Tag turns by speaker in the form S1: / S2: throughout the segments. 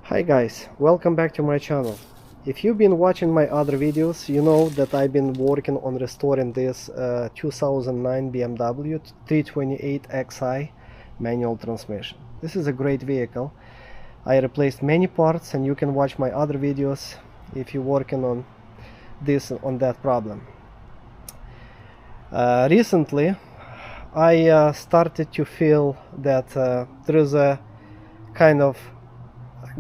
S1: Hi guys, welcome back to my channel. If you've been watching my other videos, you know that I've been working on restoring this 2009 BMW 328xi manual transmission. This is a great vehicle. I replaced many parts, and you can watch my other videos if you're working on that problem. Recently I started to feel that there is a kind of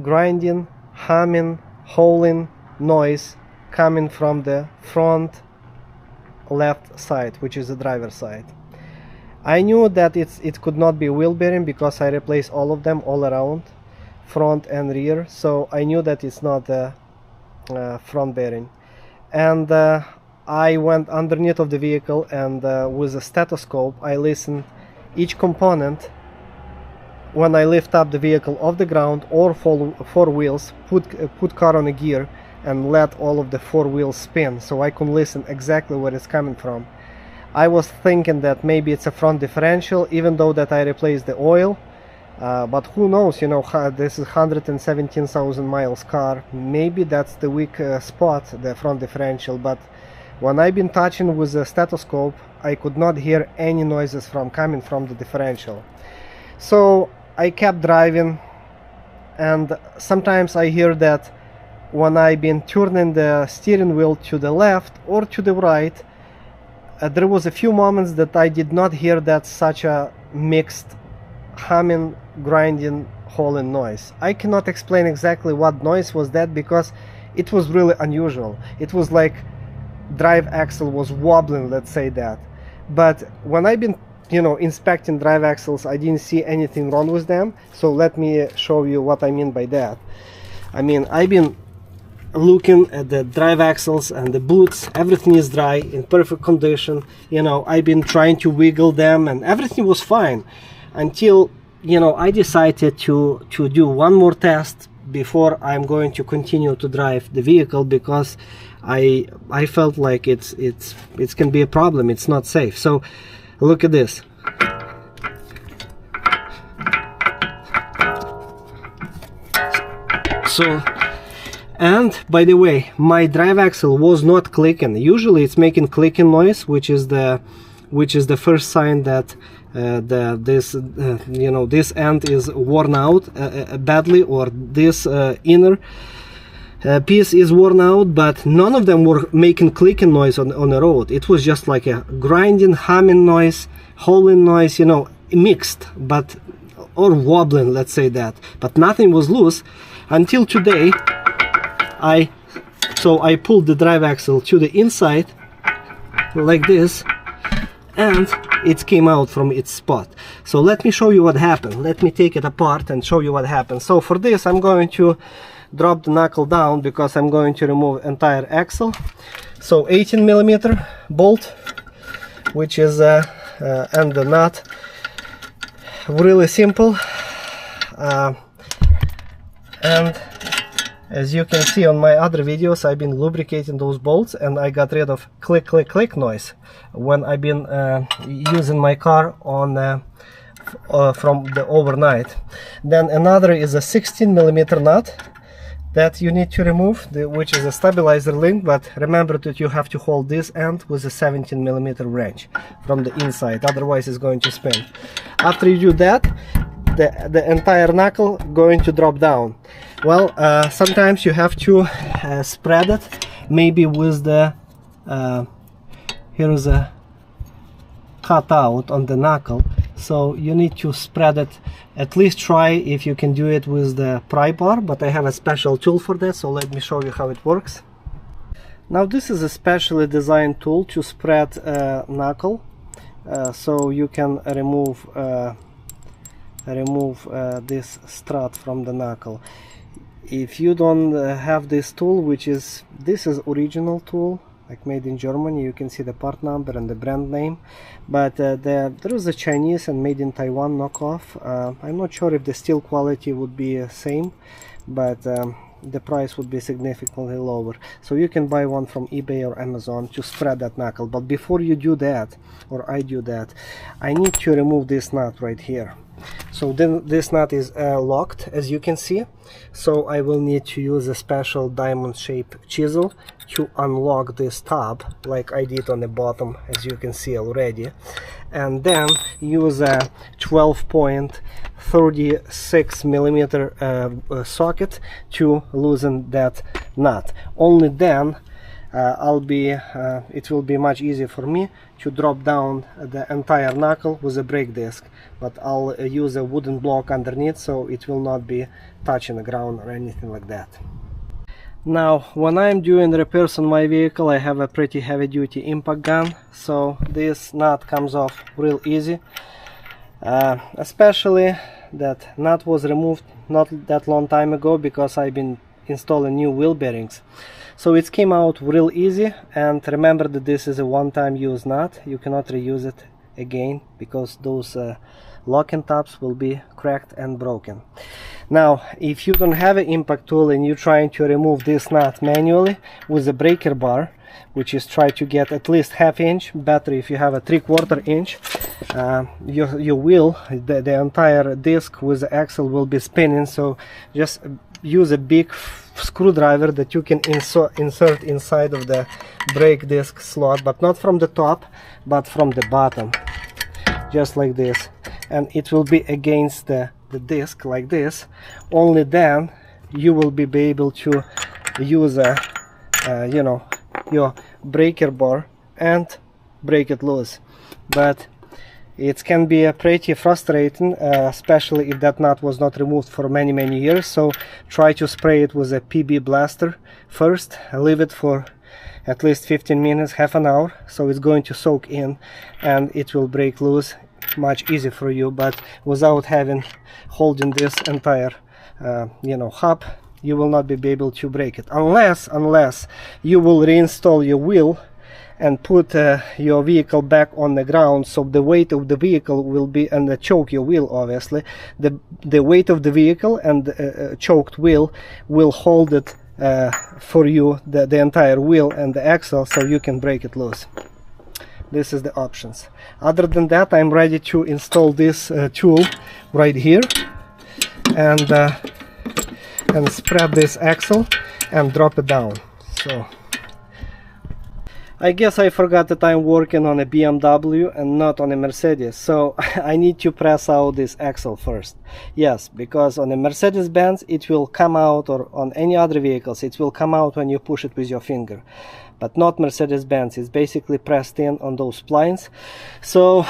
S1: grinding, humming, howling noise coming from the front left side, which is the driver's side. I knew that it could not be wheel bearing because I replaced all of them all around, front and rear, so I knew that it's not front bearing. And I went underneath of the vehicle, and with a stethoscope I listened each component. When I lift up the vehicle off the ground or four wheels, put car on a gear and let all of the four wheels spin, so I can listen exactly where it's coming from. I was thinking that maybe it's a front differential, even though that I replaced the oil, but who knows, you know, this is 117,000 miles car. Maybe that's the weak spot, the front differential. But when I've been touching with the stethoscope, I could not hear any noises coming from the differential. So I kept driving, and sometimes I hear that when I've been turning the steering wheel to the left or to the right, there was a few moments that I did not hear that such a mixed humming, grinding, howling noise. I cannot explain exactly what noise was that, because it was really unusual. It was like drive axle was wobbling, let's say that. But when I've been inspecting drive axles, I didn't see anything wrong with them. So let me show you what I mean by that. I mean, I've been looking at the drive axles and the boots. Everything is dry, in perfect condition. I've been trying to wiggle them and everything was fine until I decided to do one more test before I'm going to continue to drive the vehicle, because I felt like it can be a problem. It's not safe. So look at this. And by the way, my drive axle was not clicking. Usually it's making clicking noise, which is the first sign that this end is worn out badly, or this inner piece is worn out. But none of them were making clicking noise on the road. It was just like a grinding, humming noise, howling noise, mixed, or wobbling, let's say that. But nothing was loose until today. I pulled the drive axle to the inside like this, and it came out from its spot. So let me show you what happened. Let me take it apart and show you what happened. So for this, I'm going to drop the knuckle down, because I'm going to remove entire axle. So 18mm bolt, which is and the nut, really simple. And as you can see on my other videos, I've been lubricating those bolts, and I got rid of click click click noise when I've been using my car on from the overnight. Then another is a 16mm nut that you need to remove, which is a stabilizer link. But remember that you have to hold this end with a 17mm wrench from the inside, otherwise it's going to spin. After you do that, the entire knuckle going to drop down. Well, sometimes you have to spread it, maybe with the here is a cutout on the knuckle, so you need to spread it. At least try if you can do it with the pry bar, but I have a special tool for that, so let me show you how it works. Now this is a specially designed tool to spread knuckle, so you can remove this strut from the knuckle. If you don't have this tool, this is original tool, like made in Germany, you can see the part number and the brand name. But there is a Chinese and made in Taiwan knockoff. I'm not sure if the steel quality would be same, but the price would be significantly lower. So you can buy one from eBay or Amazon to spread that knuckle. But before you do that, or I do that, I need to remove this nut right here. So then this nut is locked, as you can see, so I will need to use a special diamond shaped chisel to unlock this tab, like I did on the bottom, as you can see already, and then use a 12.36 millimeter socket to loosen that nut. Only then it will be much easier for me to drop down the entire knuckle with a brake disc, but I'll use a wooden block underneath, so it will not be touching the ground or anything like that. Now, when I'm doing repairs on my vehicle, I have a pretty heavy duty impact gun, so this nut comes off real easy. Especially that nut was removed not that long time ago, because I've been installing new wheel bearings. So it came out real easy, and remember that this is a one-time use nut. You cannot reuse it again, because those locking tabs will be cracked and broken. Now, if you don't have an impact tool and you're trying to remove this nut manually with a breaker bar, which is try to get at least ½ inch, better if you have a 3/4 inch, your wheel, the entire disc with the axle will be spinning, so just use a big screwdriver that you can insert inside of the brake disc slot, but not from the top, but from the bottom, just like this, and it will be against the disc like this. Only then you will be able to use you know, your breaker bar and break it loose. But it can be pretty frustrating, especially if that nut was not removed for many years. So try to spray it with a PB blaster first, leave it for at least 15 minutes, half an hour, so it's going to soak in and it will break loose much easier for you. But without holding this entire you know, hub, you will not be able to break it, unless you will reinstall your wheel and put your vehicle back on the ground, so the weight of the vehicle will be, and choke your wheel, obviously, the weight of the vehicle and the choked wheel will hold it for you, the entire wheel and the axle, so you can break it loose. This is the options. Other than that, I'm ready to install this tool right here, and spread this axle and drop it down. So I guess I forgot that I'm working on a BMW and not on a Mercedes, so I need to press out this axle first. Yes, because on a Mercedes-Benz it will come out, or on any other vehicles it will come out when you push it with your finger, but not Mercedes-Benz. It's basically pressed in on those splines. So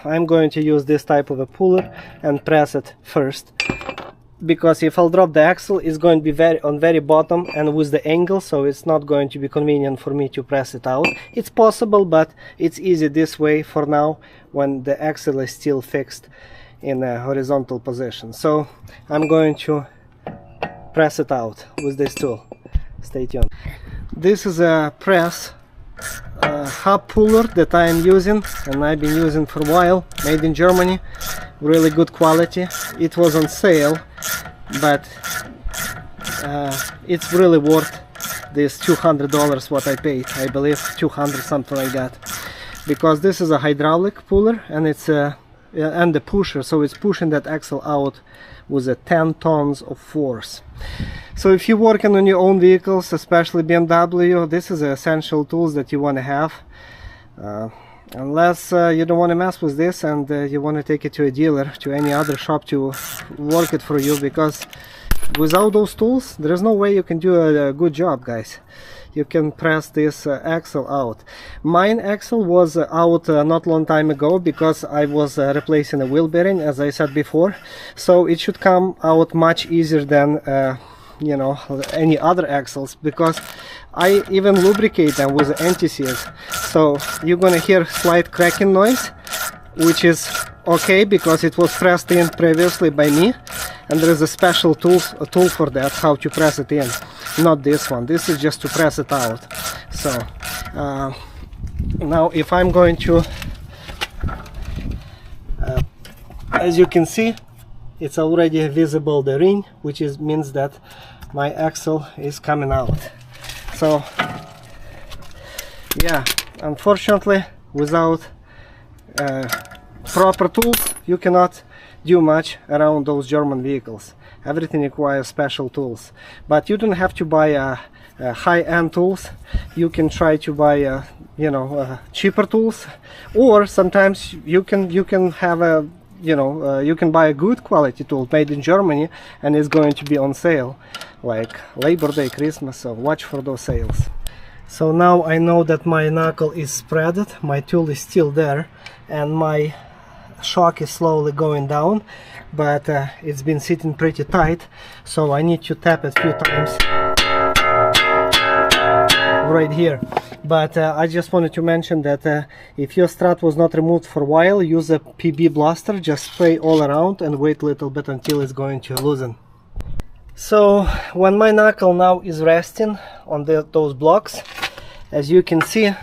S1: I'm going to use this type of a puller and press it first, because if I'll drop the axle, it's going to be on very bottom and with the angle, so it's not going to be convenient for me to press it out. It's possible, but it's easy this way for now, when the axle is still fixed in a horizontal position. So I'm going to press it out with this tool. Stay tuned. This is a press hub puller that I am using, and I've been using for a while, made in Germany, really good quality. It was on sale, but it's really worth this $200 what I paid. I believe 200, something like that, because this is a hydraulic puller, and it's and the pusher, so it's pushing that axle out with a 10 tons of force. So if you're working on your own vehicles, especially BMW, this is the essential tools that you want to have, unless you don't want to mess with this and you want to take it to a dealer, to any other shop to work it for you, because without those tools there is no way you can do a good job, guys. You can press this axle out. Mine axle was out not long time ago, because I was replacing a wheel bearing, as I said before, so it should come out much easier than you know, any other axles, because I even lubricate them with anti-seize. So you're gonna hear slight cracking noise, which is okay because it was pressed in previously by me, and there is a special tool for that, how to press it in, not this one. This is just to press it out. So now if I'm going to as you can see, it's already visible, the ring, which means that my axle is coming out. So yeah, unfortunately without proper tools you cannot do much around those German vehicles. Everything requires special tools, but you don't have to buy high-end tools. You can try to buy cheaper tools, or sometimes you can have a you can buy a good quality tool made in Germany and it's going to be on sale, like Labor Day, Christmas, so watch for those sales. So now I know that my knuckle is spreaded, my tool is still there, and my shock is slowly going down, but it's been sitting pretty tight, so I need to tap it a few times right here. But I just wanted to mention that if your strut was not removed for a while, use a PB blaster, just spray all around and wait a little bit until it's going to loosen. So when my knuckle now is resting on those blocks, as you can see,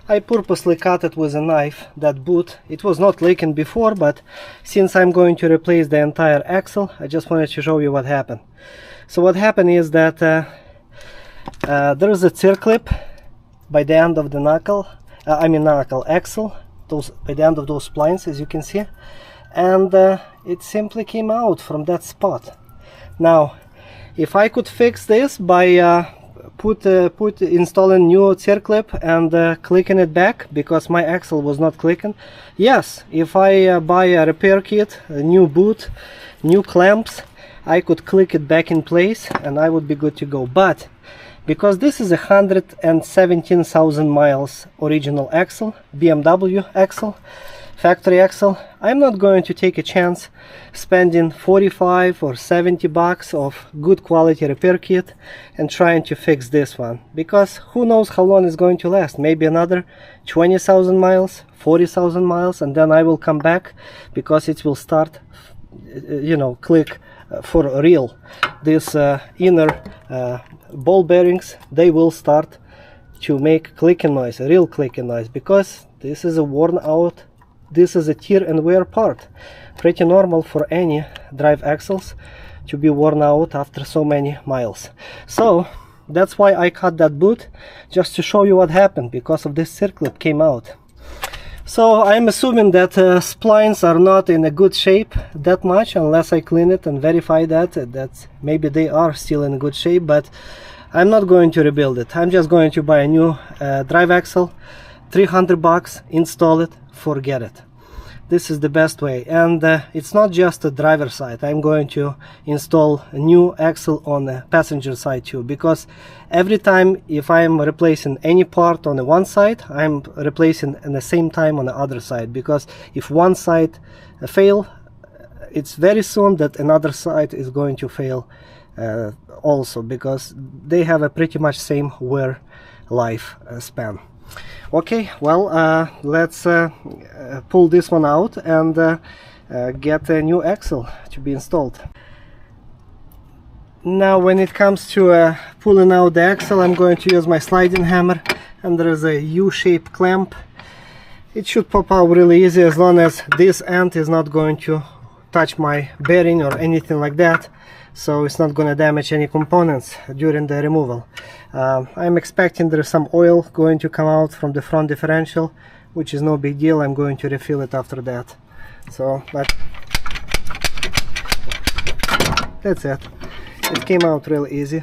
S1: I purposely cut it with a knife, that boot. It was not leaking before, but since I'm going to replace the entire axle, I just wanted to show you what happened. So what happened is that there is a circlip by the end of the knuckle, knuckle axle, by the end of those splines, as you can see, and it simply came out from that spot. Now, if I could fix this by installing new circlip and clicking it back, because my axle was not clicking, yes, if I buy a repair kit, a new boot, new clamps, I could click it back in place and I would be good to go. But because this is 117,000 miles original axle, BMW axle, factory axle, I'm not going to take a chance spending 45 or 70 bucks of good quality repair kit and trying to fix this one, because who knows how long it's going to last. Maybe another 20,000 miles, 40,000 miles, and then I will come back, because it will start click for real. This inner ball bearings, they will start to make clicking noise, a real clicking noise, because this is a worn out, this is a tear and wear part. Pretty normal for any drive axles to be worn out after so many miles. So that's why I cut that boot, just to show you what happened, because of this circlip came out. So I'm assuming that splines are not in a good shape that much, unless I clean it and verify that maybe they are still in good shape, but I'm not going to rebuild it. I'm just going to buy a new drive axle, 300 bucks, install it, forget it. This is the best way. And it's not just a driver side. I'm going to install a new axle on the passenger side too, because every time if I'm replacing any part on the one side, I'm replacing at the same time on the other side, because if one side fail, it's very soon that another side is going to fail also, because they have a pretty much same wear life span. Okay, well, let's pull this one out and get a new axle to be installed. Now when it comes to pulling out the axle, I'm going to use my sliding hammer, and there is a U-shaped clamp. It should pop out really easy, as long as this end is not going to touch my bearing or anything like that, so it's not going to damage any components during the removal. I'm expecting there's some oil going to come out from the front differential, which is no big deal. I'm going to refill it after that. So, but that's it. It came out really easy,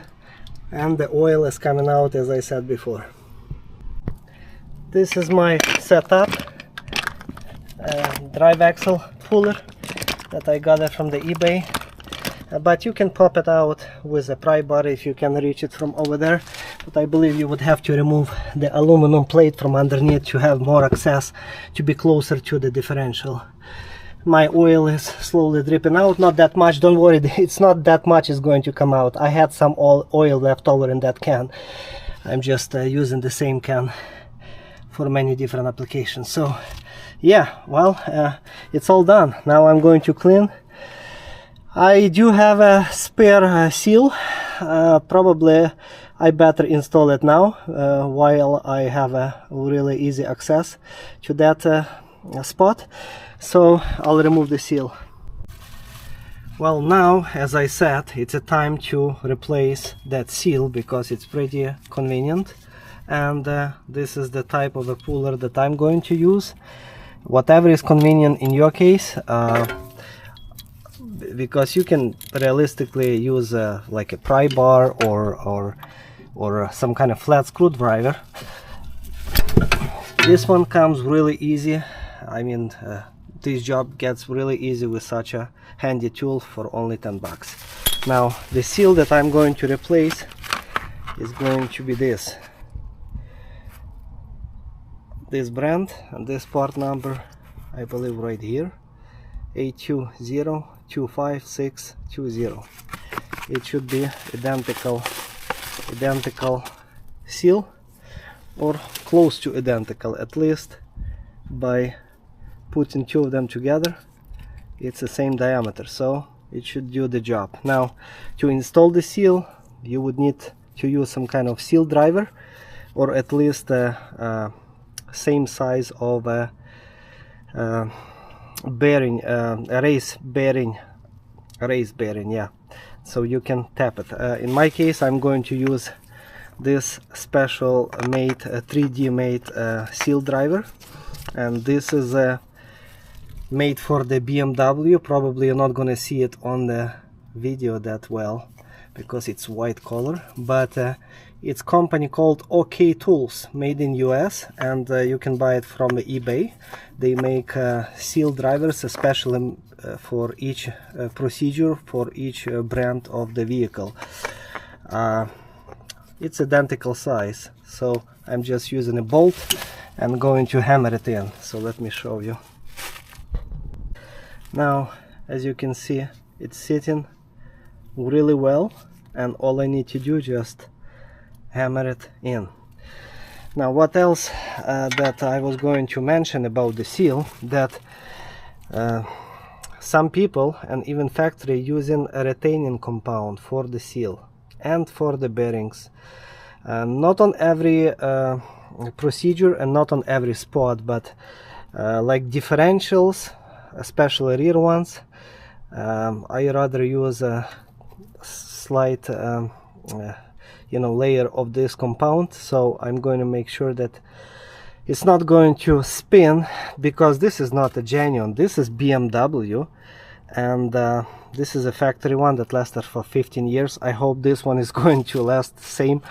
S1: and the oil is coming out, as I said before. This is my setup, drive axle puller that I got it from the eBay. But you can pop it out with a pry bar if you can reach it from over there, but I believe you would have to remove the aluminum plate from underneath to have more access, to be closer to the differential. My oil is slowly dripping out, not that much, don't worry, it's not that much is going to come out. I had some oil left over in that can. I'm just using the same can for many different applications. So yeah, well, it's all done. Now I'm going to clean. I do have a spare seal. Probably I better install it now while I have a really easy access to that spot. So I'll remove the seal. Well, now, as I said, it's a time to replace that seal, because it's pretty convenient, and this is the type of a puller that I'm going to use. Whatever is convenient in your case. because you can realistically use like a pry bar or some kind of flat screwdriver. This one comes really easy. I mean, this job gets really easy with such a handy tool for only 10 bucks. Now the seal that I'm going to replace is going to be this brand, and this part number I believe right here, A2025620. It should be identical seal, or close to identical, at least by putting two of them together. It's the same diameter, so it should do the job. Now to install the seal, you would need to use some kind of seal driver, or at least same size of a bearing, a race bearing, yeah, so you can tap it. In my case, I'm going to use this special made 3D made seal driver, and this is made for the BMW. Probably you're not gonna see it on the video that well because it's white color, but it's company called OK Tools, made in US, and you can buy it from eBay. They make seal drivers especially for each procedure, for each brand of the vehicle. It's identical size, so I'm just using a bolt and going to hammer it in. So let me show you. Now, as you can see, it's sitting really well, and all I need to do just hammer it in. Now, what else that I was going to mention about the seal, that some people and even factory using a retaining compound for the seal and for the bearings. Not on every procedure and not on every spot, but like differentials, especially rear ones, I rather use a slight you know, layer of this compound. So I'm going to make sure that it's not going to spin, because this is not a genuine, this is BMW, and this is a factory one that lasted for 15 years. I hope this one is going to last the same,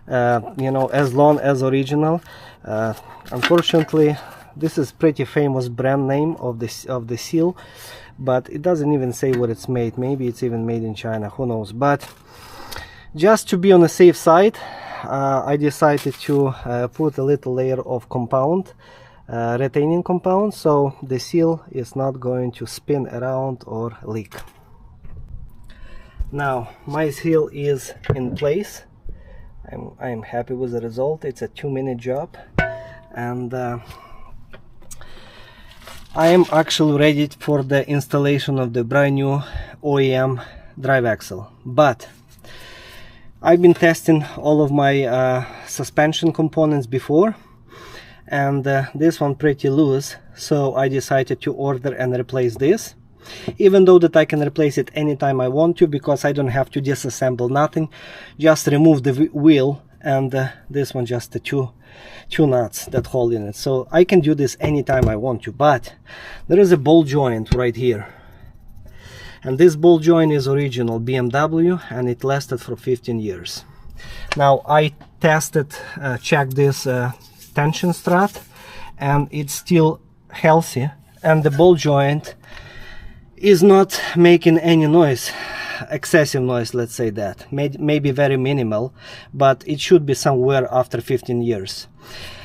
S1: you know, as long as original. Unfortunately, this is pretty famous brand name of the seal, but it doesn't even say what it's made. Maybe it's even made in China, who knows. But just to be on the safe side, I decided to put a little layer of compound, retaining compound, so the seal is not going to spin around or leak. Now my seal is in place. I'm happy with the result. It's a 2-minute job, and I am actually ready for the installation of the brand new OEM drive axle. But I've been testing all of my suspension components before, and this one pretty loose, so I decided to order and replace this, even though that I can replace it anytime I want to, because I don't have to disassemble nothing, just remove the wheel, and this one just the two nuts that hold in it, so I can do this anytime I want to. But there is a ball joint right here, and this ball joint is original BMW, and it lasted for 15 years. Now I tested, checked this tension strut, and it's still healthy, and the ball joint is not making any noise, excessive noise, let's say that. Maybe very minimal, but it should be somewhere after 15 years.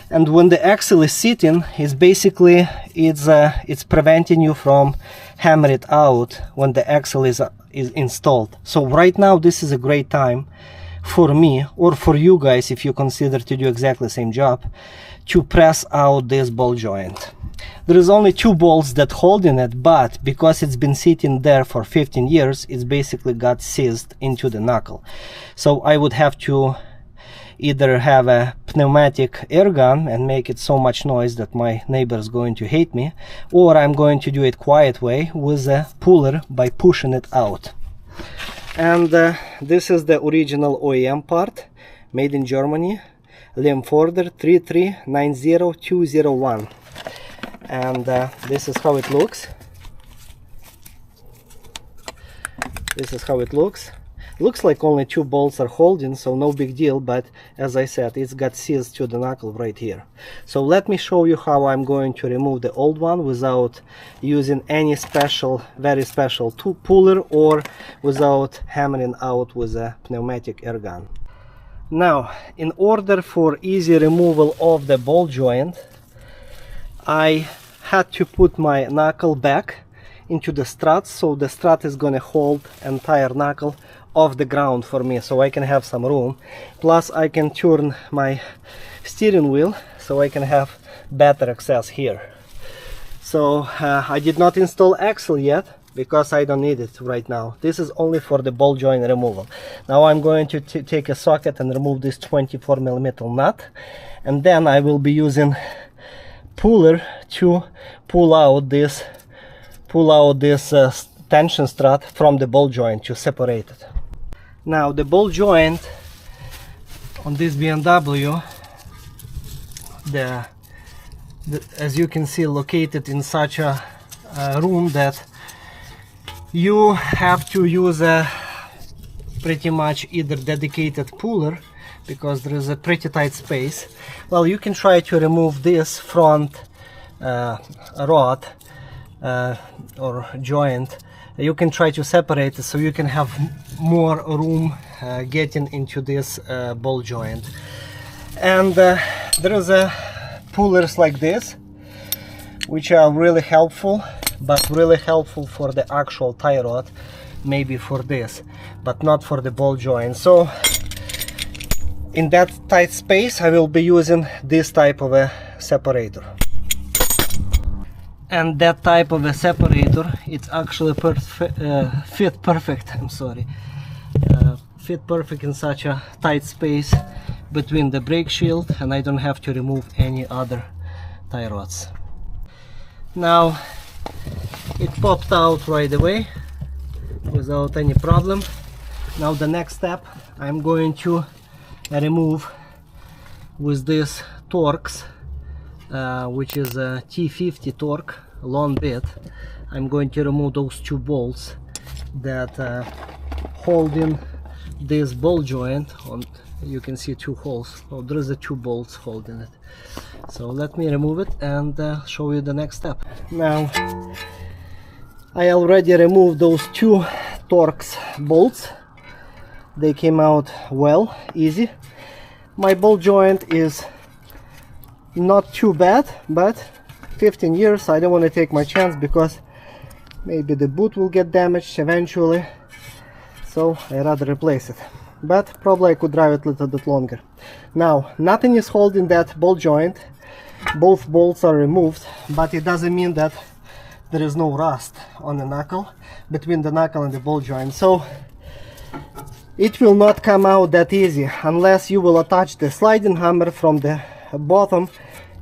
S1: And when the axle is sitting, it's basically it's preventing you from hammer it out when the axle is installed. So right now this is a great time for me, or for you guys if you consider to do exactly the same job, to press out this ball joint. There is only 2 bolts that hold in it, but because it's been sitting there for 15 years, it's basically got seized into the knuckle. So I would have to either have a pneumatic air gun and make it so much noise that my neighbor is going to hate me, or I'm going to do it quiet way with a puller by pushing it out. And this is the original OEM part, made in Germany, Limforder 3390201, and this is how it looks. This is how it looks. Looks like only 2 bolts are holding, so no big deal, but as I said, it's got seized to the knuckle right here. So let me show you how I'm going to remove the old one without using any special, very special puller, or without hammering out with a pneumatic air gun. Now, in order for easy removal of the ball joint, I had to put my knuckle back into the strut, so the strut is gonna hold entire knuckle off the ground for me, so I can have some room. Plus I can turn my steering wheel so I can have better access here. So I did not install axle yet because I don't need it right now. This is only for the ball joint removal. Now I'm going to take a socket and remove this 24mm nut, and then I will be using puller to pull out this tension strut from the ball joint to separate it. Now the ball joint on this BMW, as you can see, located in such a room that you have to use a pretty much either dedicated puller, because there is a pretty tight space. Well, you can try to remove this front rod or joint. You can try to separate it so you can have more room getting into this ball joint. And there is pullers like this, which are really helpful, but really helpful for the actual tie rod, maybe for this, but not for the ball joint. So in that tight space I will be using this type of a separator. And that type of a separator, it's actually fit perfect, fit perfect in such a tight space between the brake shield, and I don't have to remove any other tie rods. Now it popped out right away without any problem. Now the next step, I'm going to remove with this Torx, which is a T50 torque long bit. I'm going to remove those 2 bolts that holding this ball joint. You can see 2 holes. Oh, there is 2 bolts holding it. So let me remove it and show you the next step. Now I already removed those 2 Torx bolts. They came out well, easy. My ball joint is not too bad, but 15 years, I don't want to take my chance because maybe the boot will get damaged eventually, so I rather replace it. But probably I could drive it a little bit longer. Now nothing is holding that ball joint. Both bolts are removed, but it doesn't mean that there is no rust on the knuckle, between the knuckle and the ball joint. So it will not come out that easy unless you will attach the sliding hammer from the bottom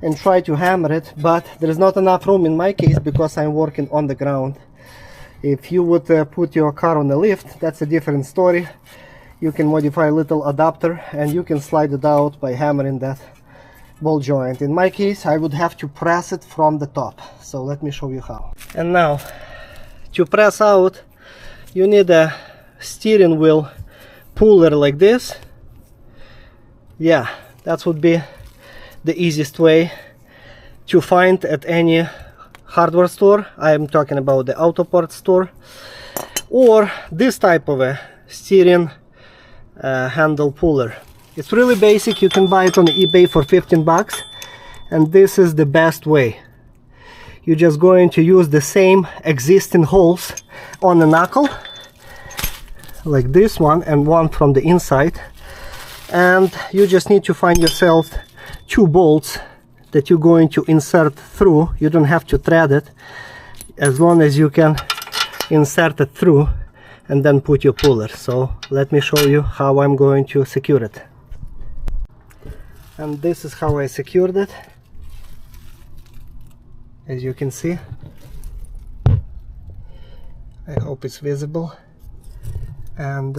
S1: and try to hammer it, but there is not enough room in my case because I'm working on the ground. If you would put your car on a lift, that's a different story. You can modify a little adapter and you can slide it out by hammering that ball joint. In my case, I would have to press it from the top, so let me show you how. And now to press out, you need a steering wheel puller like this. Yeah, that would be the easiest way to find at any hardware store. I am talking about the auto parts store, or this type of a steering handle puller. It's really basic. You can buy it on eBay for 15 bucks, and this is the best way. You're just going to use the same existing holes on the knuckle, like this one and one from the inside, and you just need to find yourself 2 bolts that you're going to insert through. You don't have to thread it, as long as you can insert it through and then put your puller. So let me show you how I'm going to secure it. And this is how I secured it, as you can see. I hope it's visible. And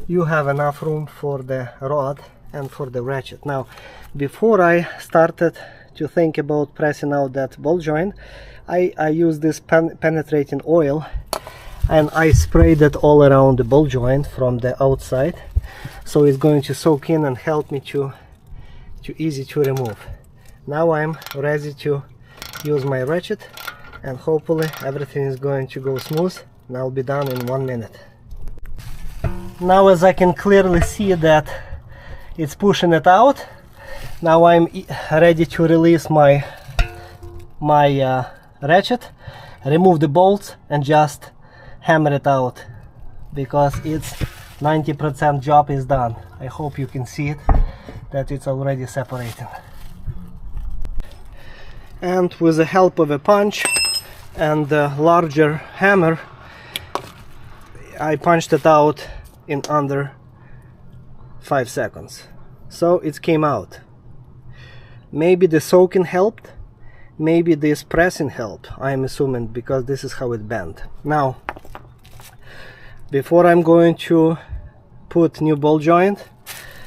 S1: you have enough room for the rod and for the ratchet. Now, before I started to think about pressing out that ball joint, I use this penetrating oil. and I sprayed it all around the ball joint from the outside, so it's going to soak in and help me to easy to remove. Now I'm ready to use my ratchet, and hopefully everything is going to go smooth, and I'll be done in 1 minute. Now, as I can clearly see that it's pushing it out, now I'm ready to release my ratchet, remove the bolts and just hammer it out, because it's 90% job is done. I hope you can see it, that it's already separating. And with the help of a punch and a larger hammer, I punched it out in under 5 seconds. So it came out. Maybe the soaking helped, maybe this pressing helped, I'm assuming, because this is how it bent. Now, before I'm going to put new ball joint,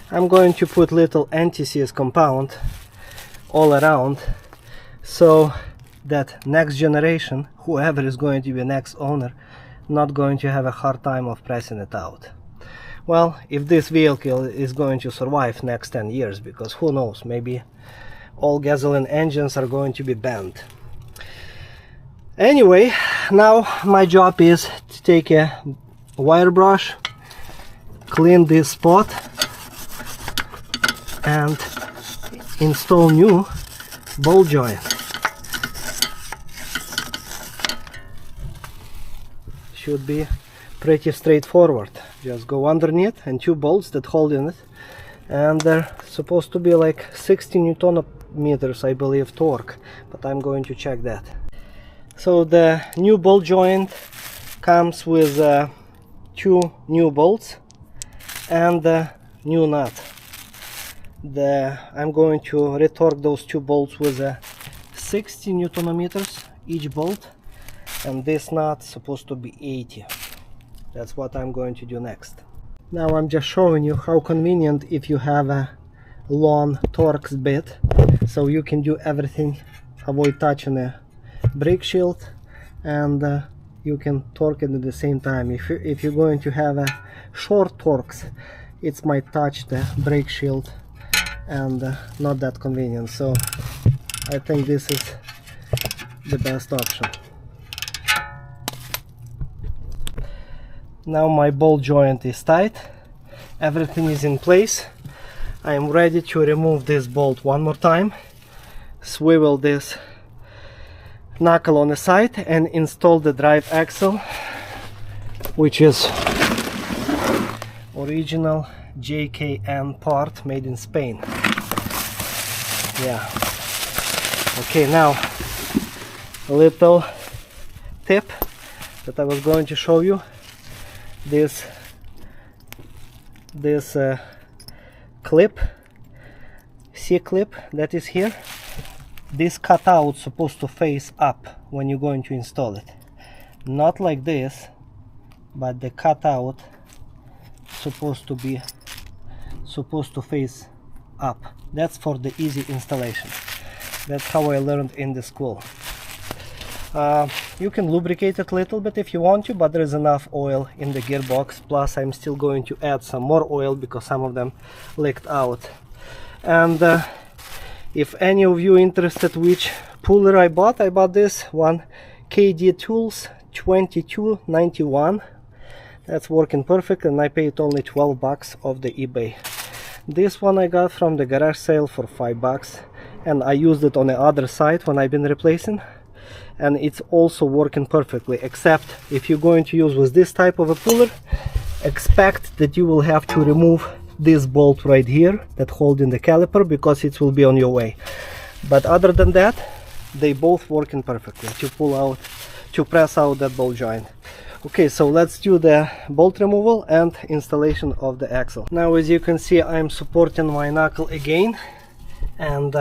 S1: I'm going to put little anti-seize compound all around, so that next generation, whoever is going to be the next owner, not going to have a hard time of pressing it out. Well, if this vehicle is going to survive next 10 years, because who knows, maybe all gasoline engines are going to be bent. Anyway, now my job is to take a wire brush, clean this spot, and install new ball joint. Should be pretty straightforward. Just go underneath, and 2 bolts that hold in it, and they're supposed to be like 60 Newton meters, I believe, torque, but I'm going to check that. So the new ball joint comes with 2 new bolts and a new nut. I'm going to retorque those 2 bolts with 60 Newton meters each bolt, and this nut is supposed to be 80. That's what I'm going to do next. Now I'm just showing you how convenient if you have a long Torx bit, so you can do everything, avoid touching a brake shield, and you can torque it at the same time. If you're going to have a short Torx, it might touch the brake shield and not that convenient, so I think this is the best option. Now my ball joint is tight, everything is in place. I am ready to remove this bolt one more time, swivel this knuckle on the side, and install the drive axle, which is original JKN part made in Spain. Yeah. Okay, now a little tip that I was going to show you. This clip, C-clip that is here, this cutout supposed to face up when you're going to install it. Not like this, but the cutout supposed to face up. That's for the easy installation. That's how I learned in the school. You can lubricate it a little bit if you want to, but there is enough oil in the gearbox. Plus I'm still going to add some more oil because some of them leaked out. And if any of you interested which puller I bought this one, KD Tools 2291. That's working perfect, and I paid only 12 bucks off the eBay. This one I got from the garage sale for 5 bucks, and I used it on the other side when I've been replacing, and it's also working perfectly, except if you're going to use with this type of a puller, expect that you will have to remove this bolt right here that holding the caliper, because it will be on your way. But other than that, they both working perfectly to press out that ball joint. Okay, so let's do the bolt removal and installation of the axle. Now, as you can see, I'm supporting my knuckle again, and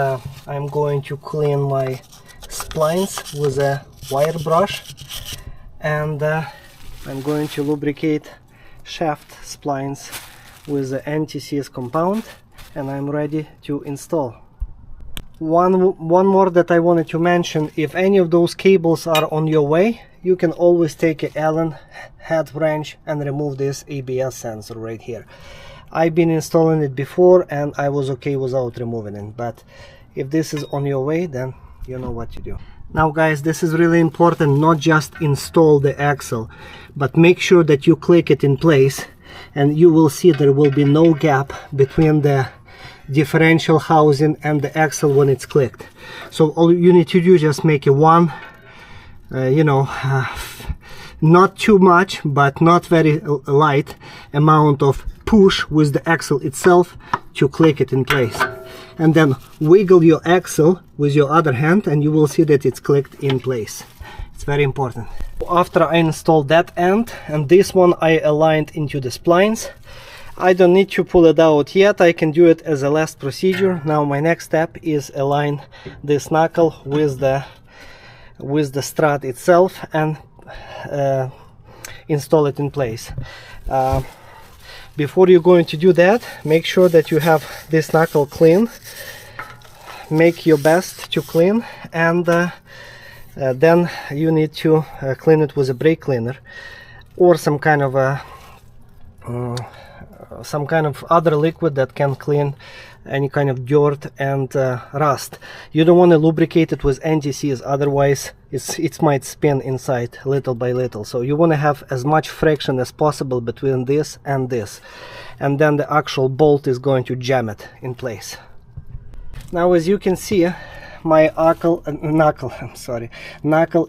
S1: I'm going to clean my splines with a wire brush, and I'm going to lubricate shaft splines with the anti-seize compound, and I'm ready to install. One more that I wanted to mention: if any of those cables are on your way, you can always take an Allen head wrench and remove this ABS sensor right here. I've been installing it before and I was okay without removing it, but if this is on your way, then you know what to do. Now guys, this is really important, not just install the axle, but make sure that you click it in place, and you will see there will be no gap between the differential housing and the axle when it's clicked. So all you need to do is just make a one, not too much but not very light amount of push with the axle itself to click it in place, and then wiggle your axle with your other hand and you will see that it's clicked in place. It's very important. After I installed that end and this one I aligned into the splines, I don't need to pull it out yet. I can do it as a last procedure. Now my next step is align this knuckle with the strut itself and install it in place. Before you're going to do that, make sure that you have this knuckle clean. Make your best to clean, and then you need to clean it with a brake cleaner or some kind of other liquid that can clean any kind of dirt and rust. You don't want to lubricate it with NTCs, otherwise it might spin inside little by little. So you want to have as much friction as possible between this, and then the actual bolt is going to jam it in place. Now as you can see, my knuckle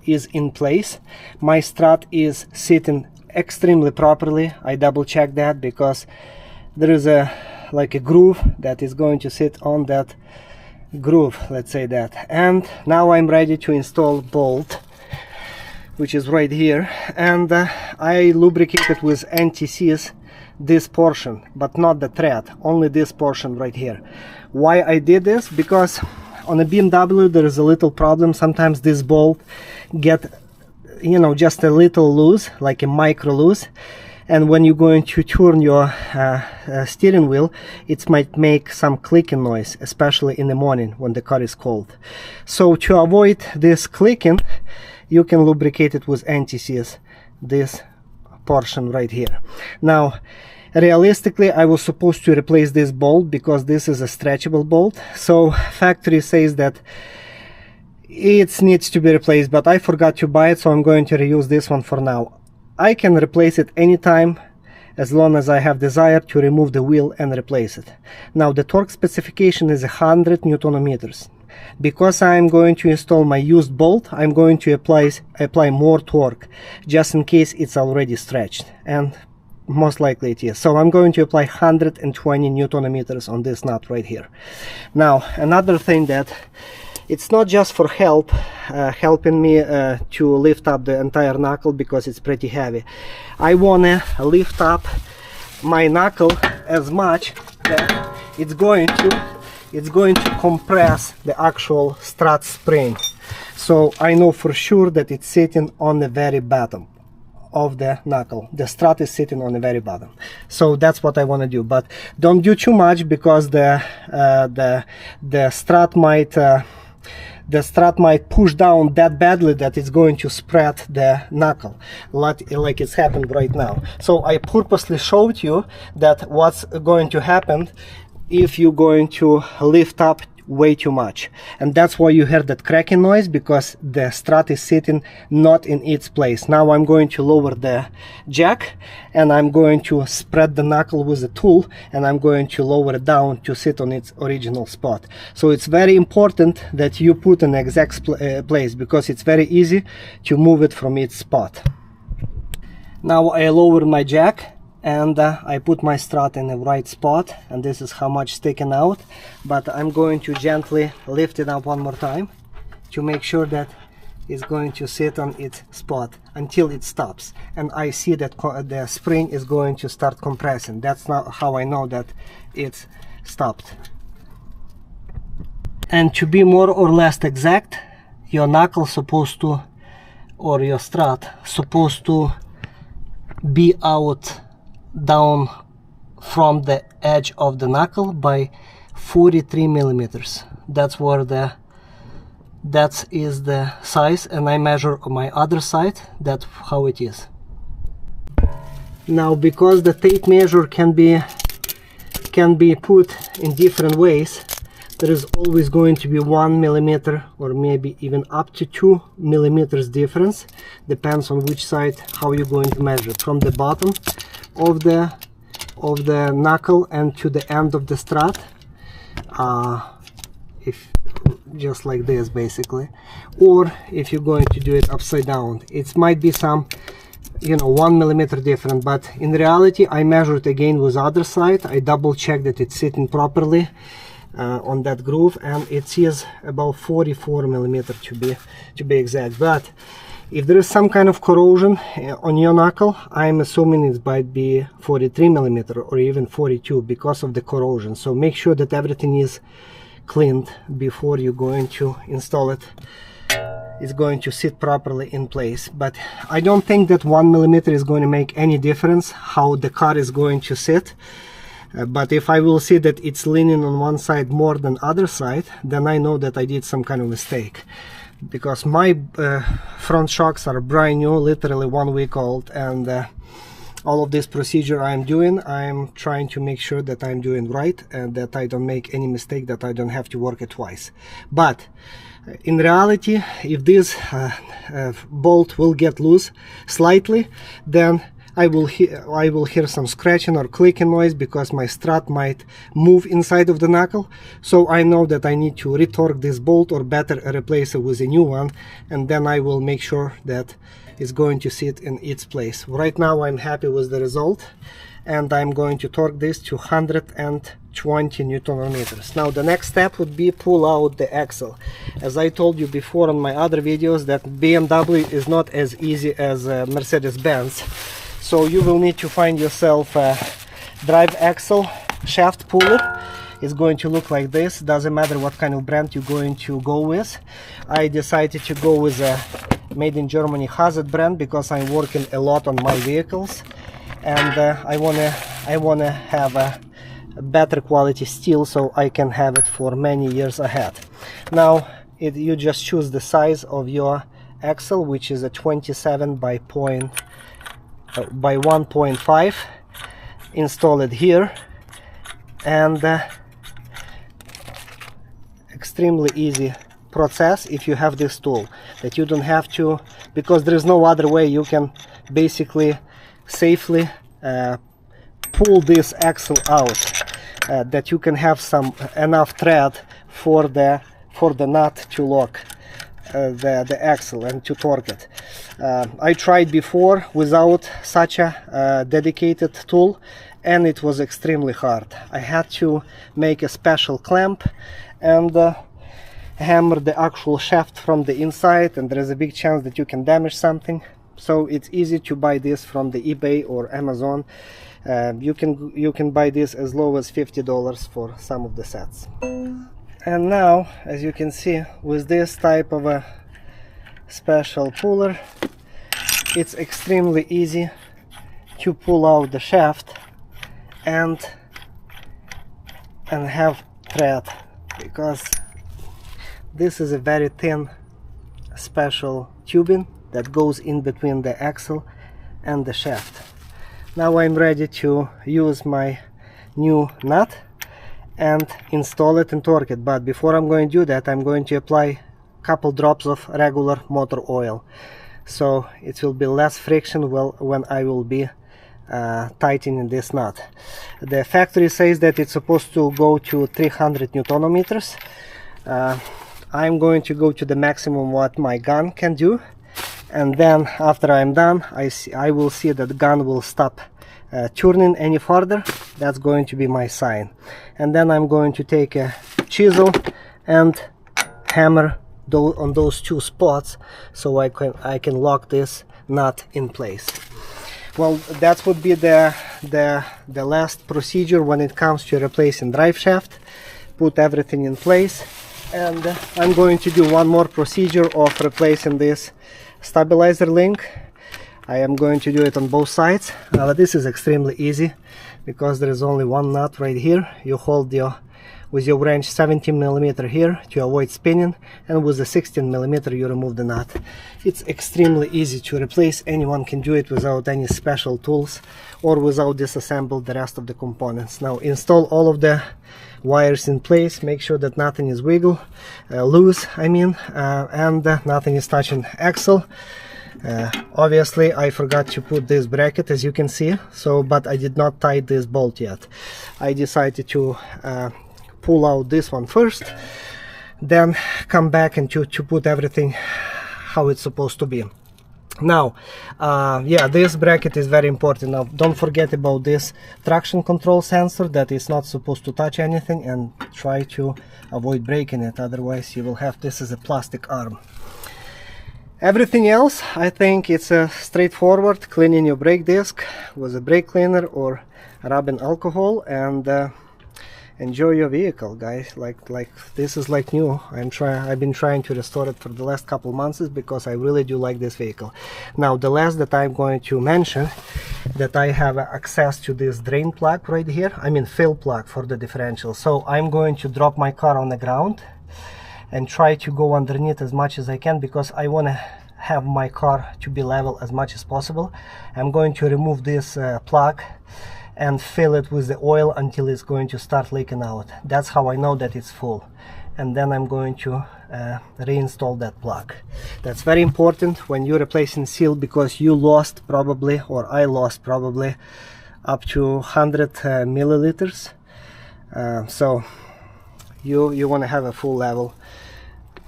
S1: is in place. My strut is sitting extremely properly. I double checked that because there is like a groove that is going to sit on that groove, let's say that. And now I'm ready to install bolt, which is right here, and I lubricated with NTCs this portion, but not the thread, only this portion right here. Why I did this? Because on a BMW there is a little problem. Sometimes this bolt get, just a little loose, like a micro loose, and when you're going to turn your steering wheel, it might make some clicking noise, especially in the morning when the car is cold. So to avoid this clicking, you can lubricate it with NTCs, this portion right here. Now realistically I was supposed to replace this bolt because this is a stretchable bolt, so factory says that it needs to be replaced, but I forgot to buy it, so I'm going to reuse this one for now. I can replace it anytime as long as I have desire to remove the wheel and replace it. Now the torque specification is 100 Newton meters. Because I'm going to install my used bolt, I'm going to apply more torque just in case it's already stretched, and most likely it is. So I'm going to apply 120 Newton meters on this nut right here. Now another thing, that it's not just for helping me to lift up the entire knuckle because it's pretty heavy. I want to lift up my knuckle as much that it's going to compress the actual strut spring. So I know for sure that it's sitting on the very bottom of the knuckle. The strut is sitting on the very bottom. So that's what I want to do, but don't do too much because the strut might push down that badly that it's going to spread the knuckle like it's happened right now. So I purposely showed you that what's going to happen if you're going to lift up way too much, and that's why you heard that cracking noise, because the strut is sitting not in its place. Now I'm going to lower the jack and I'm going to spread the knuckle with a tool, and I'm going to lower it down to sit on its original spot. So it's very important that you put an exact place, because it's very easy to move it from its spot. Now I lower my jack and I put my strut in the right spot, and this is how much sticking out, but I'm going to gently lift it up one more time to make sure that it's going to sit on its spot until it stops, and I see that the spring is going to start compressing. That's not how I know that it's stopped. And to be more or less exact, your knuckle supposed to, or your strut supposed to be out down from the edge of the knuckle by 43 millimeters. That's where the that is the size, and I measure on my other side, that's how it is. Now, because the tape measure can be put in different ways, there is always going to be 1 millimeter or maybe even up to 2 millimeters difference. Depends on which side, how you're going to measure, from the bottom of the knuckle and to the end of the strut, if just like this basically, or if you're going to do it upside down, it might be some, you know, 1 millimeter different, but in reality I measured again with other side. I double checked that it's sitting properly on that groove, and it is about 44 millimeter to be exact. But if there is some kind of corrosion on your knuckle, I'm assuming it might be 43 millimeter or even 42 because of the corrosion. So make sure that everything is cleaned before you're going to install it. It's going to sit properly in place. But I don't think that 1 millimeter is going to make any difference how the car is going to sit. But if I will see that it's leaning on one side more than other side, then I know that I did some kind of mistake. Because my front shocks are brand new, literally 1 week old, and all of this procedure I'm doing, I'm trying to make sure that I'm doing right and that I don't make any mistake, that I don't have to work it twice. But in reality, if this bolt will get loose slightly, then I will hear some scratching or clicking noise because my strut might move inside of the knuckle. So I know that I need to retorque this bolt, or better replace it with a new one, and then I will make sure that it's going to sit in its place. Right now I'm happy with the result, and I'm going to torque this to 120 Newton meters. Now the next step would be pull out the axle. As I told you before on my other videos, that BMW is not as easy as Mercedes-Benz. So you will need to find yourself a drive axle shaft puller. It's going to look like this. Doesn't matter what kind of brand you're going to go with. I decided to go with a made in Germany Hazard brand because I'm working a lot on my vehicles, and I wanna have a better quality steel so I can have it for many years ahead. Now you just choose the size of your axle, which is a 27 by 1.5. Install it here, and extremely easy process if you have this tool, that you don't have to, because there is no other way you can basically safely pull this axle out, that you can have enough thread for the nut to lock the axle and to torque it. I tried before without such a dedicated tool, and it was extremely hard. I had to make a special clamp and hammer the actual shaft from the inside, and there is a big chance that you can damage something. So it's easy to buy this from the eBay or Amazon. You can buy this as low as $50 for some of the sets. And now, as you can see, with this type of a special puller, it's extremely easy to pull out the shaft and have thread, because this is a very thin special tubing that goes in between the axle and the shaft. Now I'm ready to use my new nut and install it and torque it. But before I'm going to do that, I'm going to apply a couple drops of regular motor oil, so it will be less friction when I will be tightening this nut. The factory says that it's supposed to go to 300 Newton meters. I'm going to go to the maximum what my gun can do, and then after I'm done, I will see that the gun will stop turning any further. That's going to be my sign. And then I'm going to take a chisel and hammer on those two spots so I can lock this nut in place. Well, that would be the last procedure when it comes to replacing drive shaft. Put everything in place, and I'm going to do one more procedure of replacing this stabilizer link. I am going to do it on both sides. This is extremely easy because there is only one nut right here. You hold with your wrench 17mm here to avoid spinning, and with the 16mm you remove the nut. It's extremely easy to replace. Anyone can do it without any special tools or without disassemble the rest of the components. Now install all of the wires in place, make sure that nothing is loose, and nothing is touching axle. Obviously I forgot to put this bracket, as you can see, but I did not tie this bolt yet. I decided to pull out this one first, then come back and to put everything how it's supposed to be. Now yeah, this bracket is very important. Now don't forget about this traction control sensor, that is not supposed to touch anything, and try to avoid breaking it, otherwise you will have this as a plastic arm. Everything else, I think it's straightforward. Cleaning your brake disc with a brake cleaner or rubbing alcohol, and enjoy your vehicle, guys. Like this is like new. I've been trying to restore it for the last couple months because I really do like this vehicle. Now the last that I'm going to mention, that I have access to this drain plug right here, fill plug for the differential. So I'm going to drop my car on the ground and try to go underneath as much as I can, because I want to have my car to be level as much as possible. I'm going to remove this plug and fill it with the oil until it's going to start leaking out. That's how I know that it's full. And then I'm going to reinstall that plug. That's very important when you're replacing seal, because you lost probably, or I lost probably, up to 100 milliliters. So you want to have a full level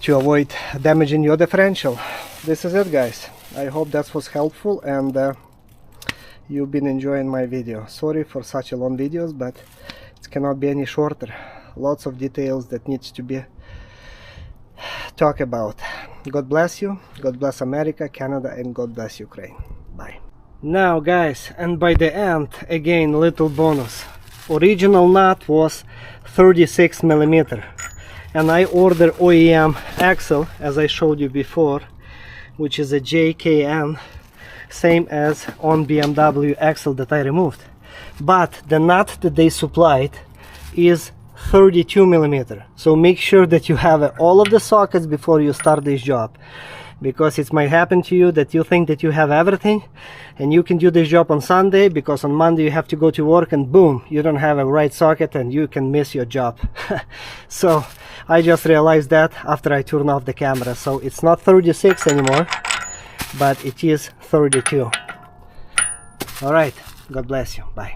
S1: to avoid damaging your differential. This is it, guys. I hope that was helpful, and you've been enjoying my video. Sorry for such a long videos, but it cannot be any shorter. Lots of details that needs to be talked about. God bless you, God bless America, Canada, and God bless Ukraine. Bye. Now guys, and by the end, again, little bonus. Original nut was 36mm, and I ordered OEM axle, as I showed you before, which is a JKN, same as on BMW axle that I removed. But the nut that they supplied is 32mm. So make sure that you have all of the sockets before you start this job, because it might happen to you that you think that you have everything and you can do this job on Sunday, because on Monday you have to go to work and boom, you don't have a right socket and you can miss your job. So I just realized that after I turned off the camera. So it's not 36 anymore, but it is 32. All right, God bless you. Bye.